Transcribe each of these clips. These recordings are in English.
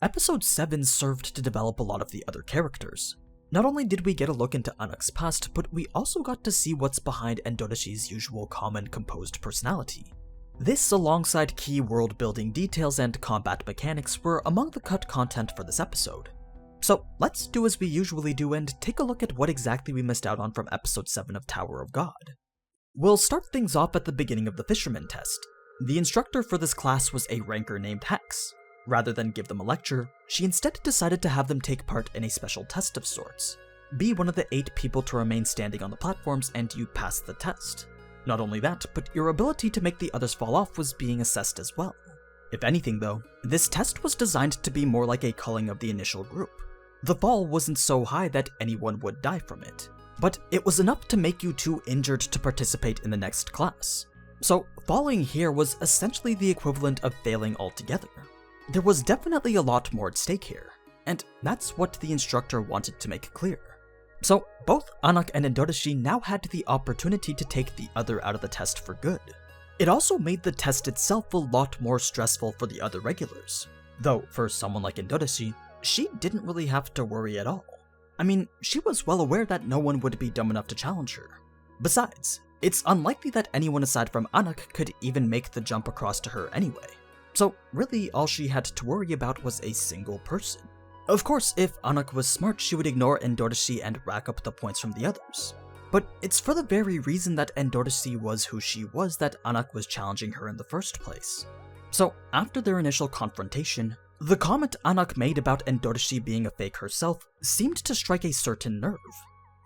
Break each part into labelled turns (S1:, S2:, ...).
S1: Episode 7 served to develop a lot of the other characters. Not only did we get a look into ANAAK's past, but we also got to see what's behind Endorishi's usual calm and composed personality. This, alongside key world-building details and combat mechanics, were among the cut content for this episode. So let's do as we usually do and take a look at what exactly we missed out on from Episode 7 of Tower of God. We'll start things off at the beginning of the Fisherman Test. The instructor for this class was a ranker named Hex. Rather than give them a lecture, she instead decided to have them take part in a special test of sorts. Be one of the 8 people to remain standing on the platforms and you pass the test. Not only that, but your ability to make the others fall off was being assessed as well. If anything though, this test was designed to be more like a culling of the initial group. The fall wasn't so high that anyone would die from it, but it was enough to make you too injured to participate in the next class. So falling here was essentially the equivalent of failing altogether. There was definitely a lot more at stake here, and that's what the instructor wanted to make clear. So both ANAAK and Endorishi now had the opportunity to take the other out of the test for good. It also made the test itself a lot more stressful for the other regulars, though for someone like Endorishi, she didn't really have to worry at all. I mean, she was well aware that no one would be dumb enough to challenge her. Besides, it's unlikely that anyone aside from ANAAK could even make the jump across to her anyway. So really all she had to worry about was a single person. Of course, if ANAAK was smart, she would ignore Endorishi and rack up the points from the others. But it's for the very reason that Endorishi was who she was that ANAAK was challenging her in the first place. So after their initial confrontation, the comment ANAAK made about Endorishi being a fake herself seemed to strike a certain nerve.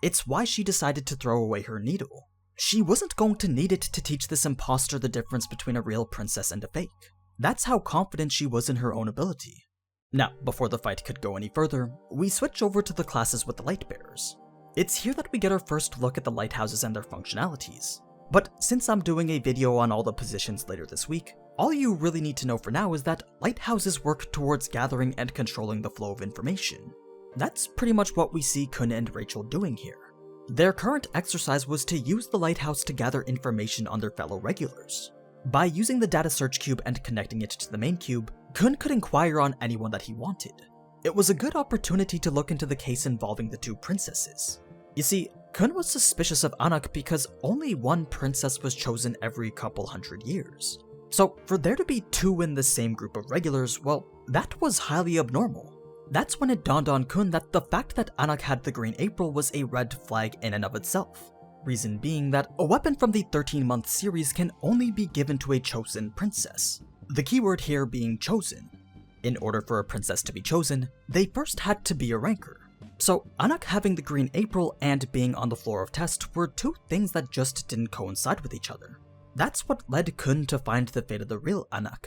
S1: It's why she decided to throw away her needle. She wasn't going to need it to teach this imposter the difference between a real princess and a fake. That's how confident she was in her own ability. Now, before the fight could go any further, we switch over to the classes with the Lightbearers. It's here that we get our first look at the lighthouses and their functionalities. But since I'm doing a video on all the positions later this week, all you really need to know for now is that lighthouses work towards gathering and controlling the flow of information. That's pretty much what we see Kun and Rachel doing here. Their current exercise was to use the lighthouse to gather information on their fellow regulars. By using the data search cube and connecting it to the main cube, Kun could inquire on anyone that he wanted. It was a good opportunity to look into the case involving the 2 princesses. You see, Kun was suspicious of ANAAK because only one princess was chosen every couple hundred years. So for there to be 2 in the same group of regulars, well, that was highly abnormal. That's when it dawned on Kun that the fact that ANAAK had the Green April was a red flag in and of itself. Reason being that a weapon from the 13-month series can only be given to a chosen princess. The keyword here being chosen. In order for a princess to be chosen, they first had to be a ranker. So ANAAK having the Green April and being on the floor of test were 2 things that just didn't coincide with each other. That's what led Kun to find the fate of the real ANAAK.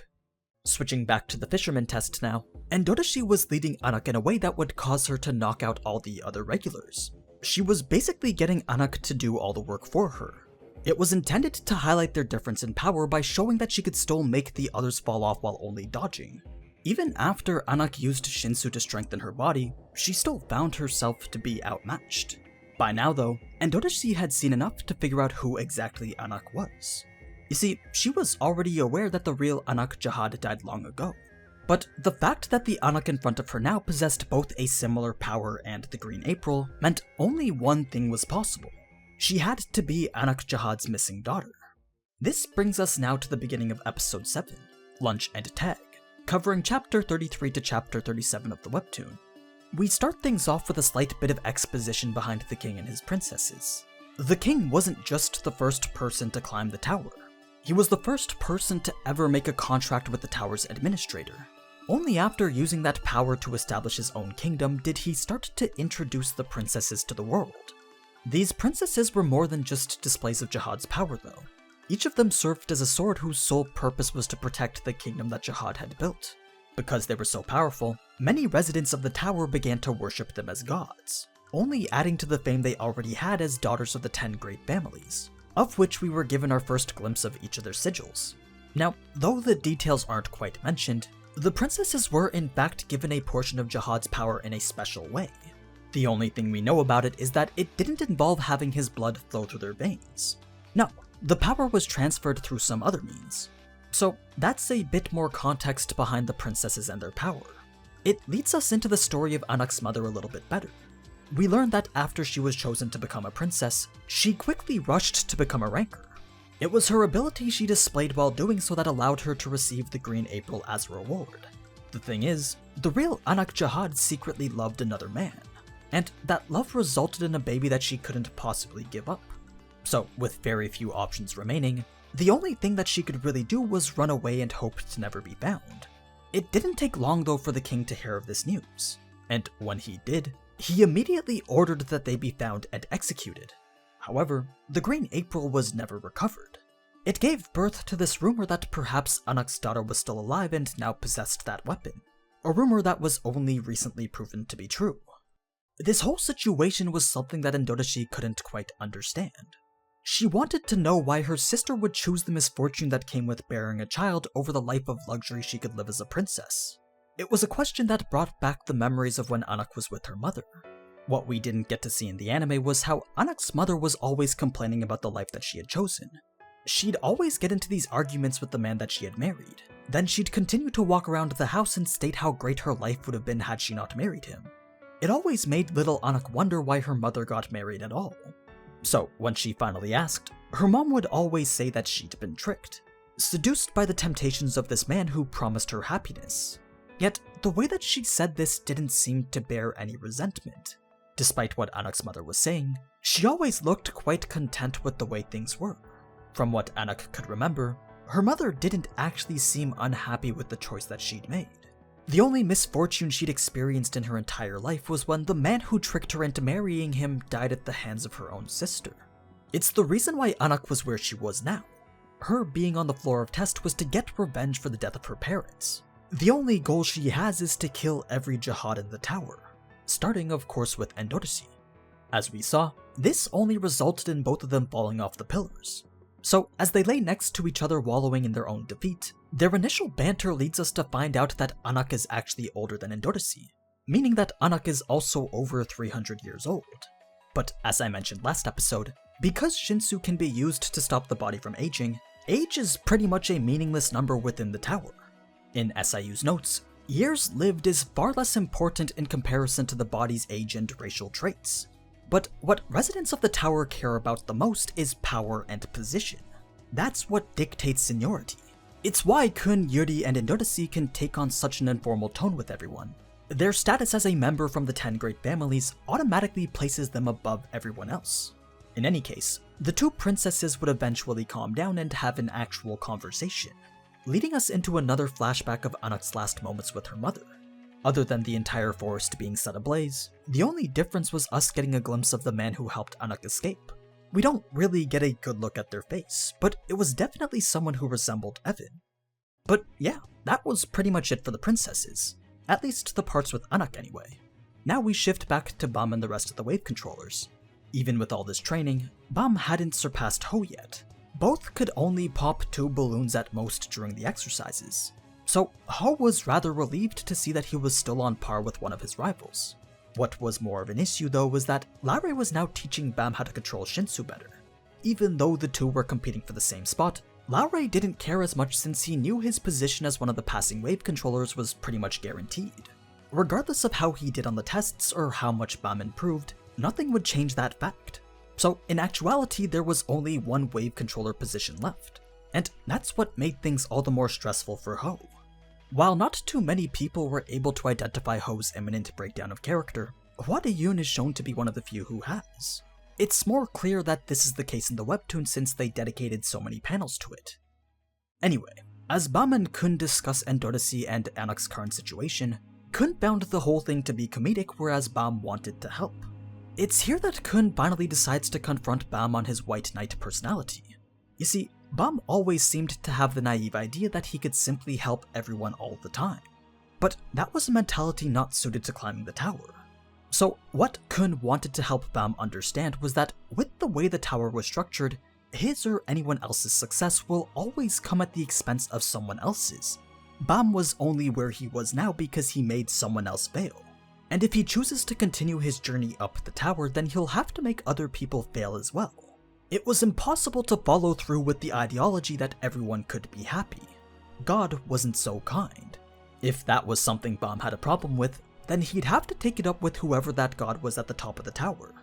S1: Switching back to the Fisherman Test now, Endorishi was leading ANAAK in a way that would cause her to knock out all the other regulars. She was basically getting ANAAK to do all the work for her. It was intended to highlight their difference in power by showing that she could still make the others fall off while only dodging. Even after ANAAK used Shinsu to strengthen her body, she still found herself to be outmatched. By now though, Endorishi had seen enough to figure out who exactly ANAAK was. You see, she was already aware that the real ANAAK Jihad died long ago. But the fact that the ANAAK in front of her now possessed both a similar power and the Green April meant only one thing was possible. She had to be ANAAK Jihad's missing daughter. This brings us now to the beginning of Episode 7, Lunch and Tag, covering Chapter 33 to Chapter 37 of the webtoon. We start things off with a slight bit of exposition behind the king and his princesses. The king wasn't just the first person to climb the tower. He was the first person to ever make a contract with the tower's administrator. Only after using that power to establish his own kingdom did he start to introduce the princesses to the world. These princesses were more than just displays of Jihad's power though. Each of them served as a sword whose sole purpose was to protect the kingdom that Jihad had built. Because they were so powerful, many residents of the tower began to worship them as gods, only adding to the fame they already had as daughters of the 10 great families, of which we were given our first glimpse of each of their sigils. Now, though the details aren't quite mentioned, the princesses were in fact given a portion of Jihad's power in a special way. The only thing we know about it is that it didn't involve having his blood flow through their veins. No, the power was transferred through some other means. So that's a bit more context behind the princesses and their power. It leads us into the story of ANAAK's mother a little bit better. We learn that after she was chosen to become a princess, she quickly rushed to become a ranker. It was her ability she displayed while doing so that allowed her to receive the Green April as a reward. The thing is, the real ANAAK Jihad secretly loved another man, and that love resulted in a baby that she couldn't possibly give up. So, with very few options remaining, the only thing that she could really do was run away and hope to never be found. It didn't take long though for the king to hear of this news, and when he did, he immediately ordered that they be found and executed. However, the Green April was never recovered. It gave birth to this rumor that perhaps ANAAK's daughter was still alive and now possessed that weapon, a rumor that was only recently proven to be true. This whole situation was something that Endodashi couldn't quite understand. She wanted to know why her sister would choose the misfortune that came with bearing a child over the life of luxury she could live as a princess. It was a question that brought back the memories of when ANAAK was with her mother. What we didn't get to see in the anime was how ANAAK's mother was always complaining about the life that she had chosen. She'd always get into these arguments with the man that she had married. Then she'd continue to walk around the house and state how great her life would have been had she not married him. It always made little ANAAK wonder why her mother got married at all. So, when she finally asked, her mom would always say that she'd been tricked, seduced by the temptations of this man who promised her happiness. Yet, the way that she said this didn't seem to bear any resentment. Despite what ANAAK's mother was saying, she always looked quite content with the way things were. From what ANAAK could remember, her mother didn't actually seem unhappy with the choice that she'd made. The only misfortune she'd experienced in her entire life was when the man who tricked her into marrying him died at the hands of her own sister. It's the reason why ANAAK was where she was now. Her being on the floor of test was to get revenge for the death of her parents. The only goal she has is to kill every Jihad in the tower, starting of course with Endodashi. As we saw, this only resulted in both of them falling off the pillars. So, as they lay next to each other wallowing in their own defeat, their initial banter leads us to find out that ANAAK is actually older than Endodashi, meaning that ANAAK is also over 300 years old. But as I mentioned last episode, because Shinsu can be used to stop the body from aging, age is pretty much a meaningless number within the tower. In SIU's notes, years lived is far less important in comparison to the body's age and racial traits. But what residents of the tower care about the most is power and position. That's what dictates seniority. It's why Kun, Yuri, and Endodashi can take on such an informal tone with everyone. Their status as a member from the 10 great families automatically places them above everyone else. In any case, the two princesses would eventually calm down and have an actual conversation, leading us into another flashback of ANAAK's last moments with her mother. Other than the entire forest being set ablaze, the only difference was us getting a glimpse of the man who helped ANAAK escape. We don't really get a good look at their face, but it was definitely someone who resembled Evan. But yeah, that was pretty much it for the princesses, at least the parts with ANAAK anyway. Now we shift back to Bam and the rest of the wave controllers. Even with all this training, Bam hadn't surpassed Ho yet. Both could only pop 2 balloons at most during the exercises. So Ho was rather relieved to see that he was still on par with one of his rivals. What was more of an issue though was that Larry was now teaching Bam how to control Shinsu better. Even though the two were competing for the same spot, Larry didn't care as much since he knew his position as one of the passing wave controllers was pretty much guaranteed. Regardless of how he did on the tests or how much Bam improved, nothing would change that fact. So in actuality there was only one wave controller position left, and that's what made things all the more stressful for Ho. While not too many people were able to identify Ho's imminent breakdown of character, Hwa Dae-yoon is shown to be one of the few who has. It's more clear that this is the case in the webtoon since they dedicated so many panels to it. Anyway, as Bam and Kun discuss Endodashi and ANAAK's current situation, Kun found the whole thing to be comedic whereas Bam wanted to help. It's here that Kun finally decides to confront Bam on his White Knight personality. You see, Bam always seemed to have the naive idea that he could simply help everyone all the time. But that was a mentality not suited to climbing the tower. So what Kun wanted to help Bam understand was that with the way the tower was structured, his or anyone else's success will always come at the expense of someone else's. Bam was only where he was now because he made someone else fail. And if he chooses to continue his journey up the tower, then he'll have to make other people fail as well. It was impossible to follow through with the ideology that everyone could be happy. God wasn't so kind. If that was something Bam had a problem with, then he'd have to take it up with whoever that god was at the top of the tower.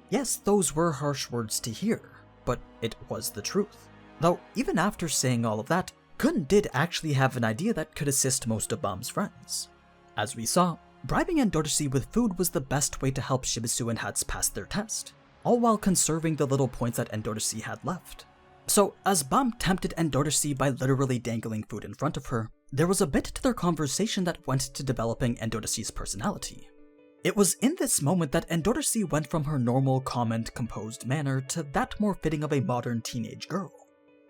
S1: Yes, those were harsh words to hear, but it was the truth. Though, even after saying all of that, Kun did actually have an idea that could assist most of Bam's friends. As we saw, bribing Endorsi with food was the best way to help Shibisu and Hats pass their test, all while conserving the little points that Endorsi had left. So, as Bam tempted Endorsi by literally dangling food in front of her, there was a bit to their conversation that went to developing Endorsi's personality. It was in this moment that Endorsi went from her normal, calm and composed manner to that more fitting of a modern teenage girl.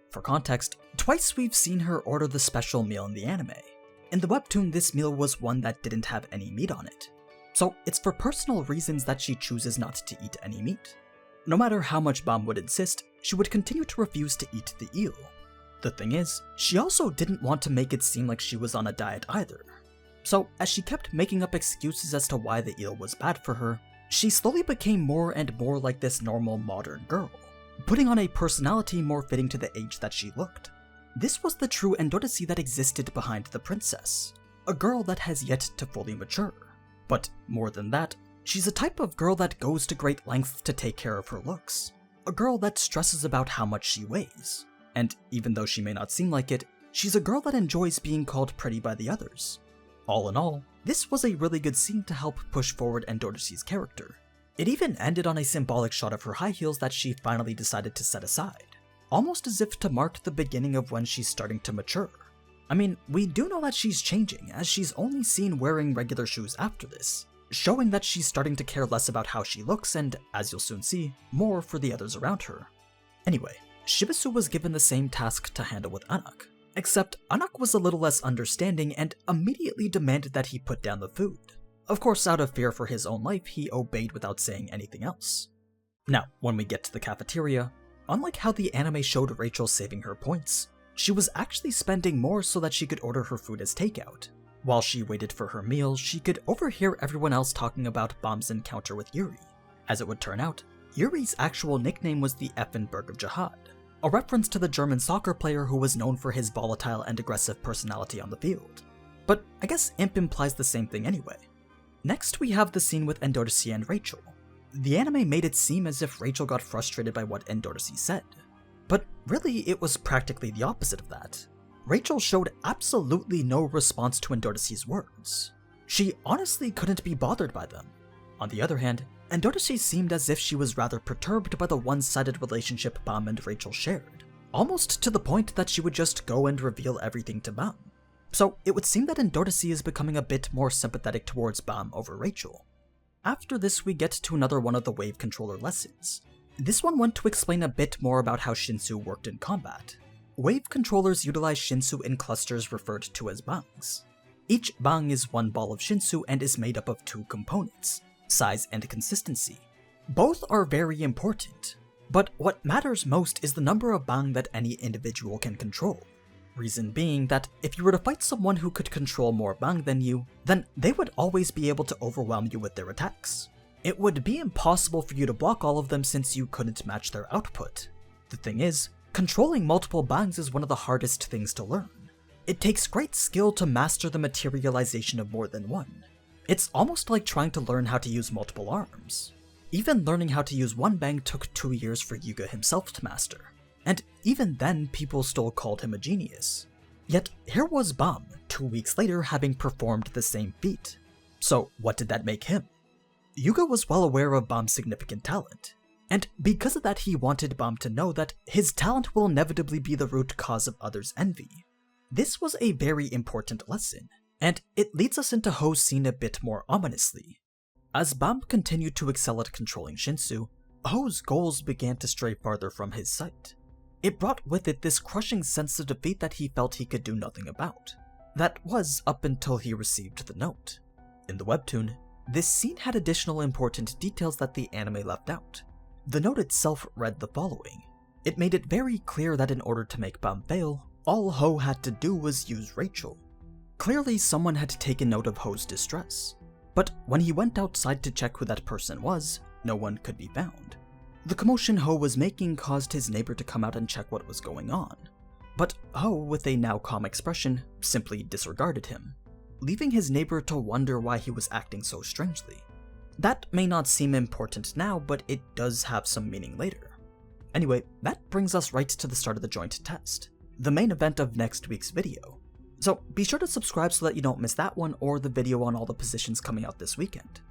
S1: For context, twice we've seen her order the special meal in the anime. In the webtoon, this meal was one that didn't have any meat on it. So it's for personal reasons that she chooses not to eat any meat. No matter how much Bam would insist, she would continue to refuse to eat the eel. The thing is, she also didn't want to make it seem like she was on a diet either. So, as she kept making up excuses as to why the eel was bad for her, she slowly became more and more like this normal modern girl, putting on a personality more fitting to the age that she looked. This was the true Endorsi that existed behind the princess, a girl that has yet to fully mature. But more than that, she's a type of girl that goes to great lengths to take care of her looks, a girl that stresses about how much she weighs, and even though she may not seem like it, she's a girl that enjoys being called pretty by the others. All in all, this was a really good scene to help push forward Endorsi's character. It even ended on a symbolic shot of her high heels that she finally decided to set aside, almost as if to mark the beginning of when she's starting to mature. I mean, we do know that she's changing, as she's only seen wearing regular shoes after this, showing that she's starting to care less about how she looks and, as you'll soon see, more for the others around her. Anyway, Shibisu was given the same task to handle with ANAAK, except ANAAK was a little less understanding and immediately demanded that he put down the food. Of course, out of fear for his own life, he obeyed without saying anything else. Now, when we get to the cafeteria, unlike how the anime showed Rachel saving her points, she was actually spending more so that she could order her food as takeout. While she waited for her meal, she could overhear everyone else talking about Bam's encounter with Yuri. As it would turn out, Yuri's actual nickname was the Effenberg of Jihad, a reference to the German soccer player who was known for his volatile and aggressive personality on the field. But I guess imp implies the same thing anyway. Next we have the scene with Endorsi and Rachel. The anime made it seem as if Rachel got frustrated by what Endorsi said, but really it was practically the opposite of that. Rachel showed absolutely no response to Endorsi's words. She honestly couldn't be bothered by them. On the other hand, Endorsi seemed as if she was rather perturbed by the one-sided relationship Bam and Rachel shared, almost to the point that she would just go and reveal everything to Bam. So it would seem that Endorsi is becoming a bit more sympathetic towards Bam over Rachel. After this, we get to another one of the wave controller lessons. This one went to explain a bit more about how Shinsu worked in combat. Wave controllers utilize Shinsu in clusters referred to as bangs. Each bang is one ball of Shinsu and is made up of two components, size and consistency. Both are very important, but what matters most is the number of bang that any individual can control. Reason being that if you were to fight someone who could control more bang than you, then they would always be able to overwhelm you with their attacks. It would be impossible for you to block all of them since you couldn't match their output. The thing is, controlling multiple bangs is one of the hardest things to learn. It takes great skill to master the materialization of more than one. It's almost like trying to learn how to use multiple arms. Even learning how to use one bang took 2 years for Yuga himself to master. And even then, people still called him a genius. Yet, here was Bam, 2 weeks later having performed the same feat. So, what did that make him? Yuga was well aware of Bam's significant talent, and because of that he wanted Bam to know that his talent will inevitably be the root cause of others' envy. This was a very important lesson, and it leads us into Ho's scene a bit more ominously. As Bam continued to excel at controlling Shinsu, Ho's goals began to stray farther from his sight. It brought with it this crushing sense of defeat that he felt he could do nothing about. That was up until he received the note. In the webtoon, this scene had additional important details that the anime left out. The note itself read the following. It made it very clear that in order to make Bam fail, all Ho had to do was use Rachel. Clearly someone had taken note of Ho's distress, but when he went outside to check who that person was, no one could be found. The commotion Ho was making caused his neighbor to come out and check what was going on, but Ho, with a now calm expression, simply disregarded him. leaving his neighbor to wonder why he was acting so strangely. That may not seem important now, but it does have some meaning later. Anyway, that brings us right to the start of the joint test, the main event of next week's video. So be sure to subscribe so that you don't miss that one or the video on all the positions coming out this weekend.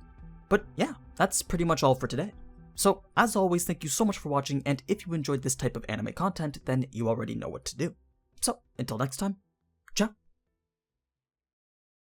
S1: But yeah, that's pretty much all for today. So as always, thank you so much for watching, and if you enjoyed this type of anime content, then you already know what to do. So until next time, ciao!